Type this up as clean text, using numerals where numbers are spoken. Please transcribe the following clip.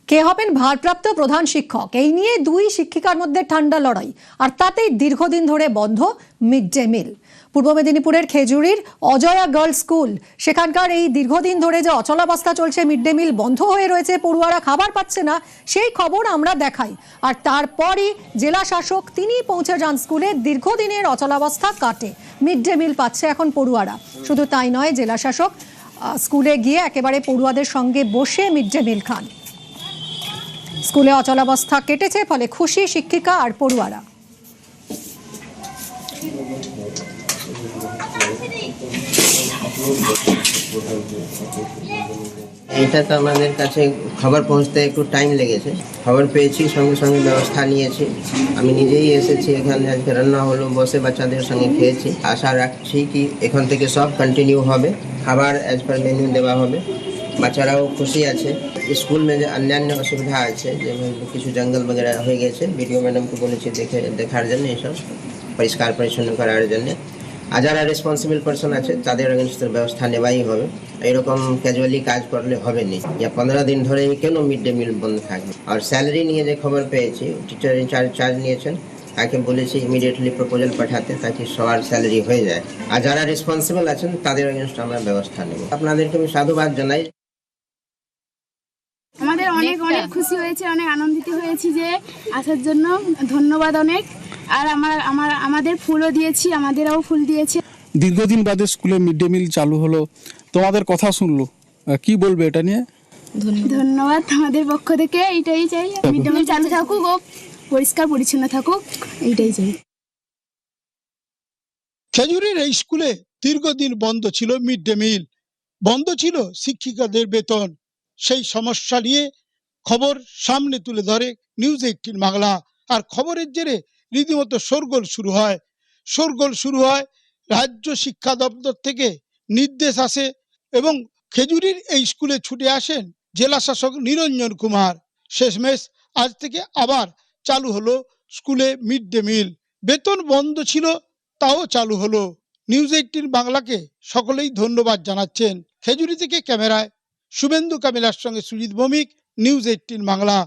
কে হবেন ভারপ্রাপ্ত প্রধান শিক্ষক এই নিয়ে দুই শিক্ষিকার মধ্যে ঠান্ডা লড়াই, আর তাতেই দীর্ঘদিন ধরে বন্ধ মিড ডে মিল। পূর্ব মেদিনীপুরের খেজুরির অজয়া গার্লস স্কুল, সেখানকার এই দীর্ঘদিন ধরে যে অচলাবস্থা চলছে, মিড ডে মিল বন্ধ হয়ে রয়েছে, পড়ুয়ারা খাবার পাচ্ছে না, সেই খবর আমরা দেখাই। আর তারপরই জেলা শাসক তিনি পৌঁছে যান স্কুলে, দীর্ঘদিনের অচলাবস্থা কাটে, মিড ডে মিল পাচ্ছে এখন পড়ুয়ারা। শুধু তাই নয়, জেলা শাসক স্কুলে গিয়ে একেবারে পড়ুয়াদের সঙ্গে বসে মিড ডে মিল খান। স্কুলে অচলাবস্থা কেটেছে, ফলে খুশি শিক্ষিকা আর পড়ুয়ারা। এটা তো আমাদের কাছে খবর পৌঁছতে একটু টাইম লেগেছে। খবর পেয়েছি, সঙ্গে সঙ্গে ব্যবস্থা নিয়েছি। আমি নিজেই এসেছি এখানে, আজকে রান্না হলো, বসে বাচ্চাদের সঙ্গে খেয়েছি। আশা রাখছি কি এখান থেকে সব কন্টিনিউ হবে, খাবার অ্যাজ পার মেনু দেওয়া হবে। বাচ্চারাও খুশি আছে। স্কুল में যে অন্যান্য অসুবিধা আছে, যেমন কিছু জঙ্গল বগেরা হয়ে গেছে, ভিডিও ম্যাডামকে বলেছি দেখার জন্য, এসব পরিষ্কার পরিচ্ছন্ন করার জন্য। আর যারা রেসপন্সিবল পার্সন আছে তাদের এগেনস্টে ব্যবস্থা নেওয়াই হবে। এরকম ক্যাজুয়ালি কাজ করলে হবে না। या 15 দিন ধরে কেন মিড ডে মিল বন্ধ থাকবে। আর স্যালারি নিয়ে যে খবর পেয়েছি, টিচার ইনচার্জ চার্জ নিয়েছেন, তাকে বলেছি ইমিডিয়েটলি প্রপোজাল পাঠাতে, তাকে সবার স্যালারি হয়ে যায়। আর যারা রেসপন্সিবল আছেন তাদের এগেনস্টে আমরা ব্যবস্থা নেব। আপনাদেরকে আমি সাধুবাদ জানাই। আমাদের অনেক অনেক খুশি হয়েছে, অনেক আনন্দিত হয়েছি যে আসার জন্য। ধন্যবাদ অনেক। আর আমাদের ফুলও দিয়েছি, আমাদেরও ফুল দিয়েছে। দীর্ঘদিন বাদে স্কুলে মিড ডে মিল চালু হলো, তোমাদের কথা শুনলো, কি বলবে এটা নিয়ে? ধন্যবাদ আমাদের পক্ষ থেকে, এইটাই চাই। মিড ডে মিল চালু থাকুক ও পরিষ্কার পরিচ্ছন্ন থাকুক, এইটাই চাই। খেজুরির এই স্কুলে দীর্ঘদিন বন্ধ ছিল মিড ডে মিল, বন্ধ ছিল শিক্ষিকাদের বেতন। সেই সমস্যা নিয়ে খবর সামনে তুলে ধরে নিউজ 18 বাংলা। আর খবরের জেরে রীতিমতো শোরগোল শুরু হয়। রাজ্য শিক্ষা দপ্তর থেকে নির্দেশ আসে এবং খেজুরির এই স্কুলে ছুটে আসেন জেলা শাসক নিরঞ্জন কুমার। শেষমেশ আজ থেকে আবার চালু হলো স্কুলে মিড ডে মিল। বেতন বন্ধ ছিল, তাও চালু হলো। নিউজ 18 বাংলাকে সকলেই ধন্যবাদ জানাচ্ছেন। খেজুরি থেকে ক্যামেরায় শুভেন্দু কামিলার সঙ্গে সুজিত ভৌমিক, নিউজ 18 বাংলা।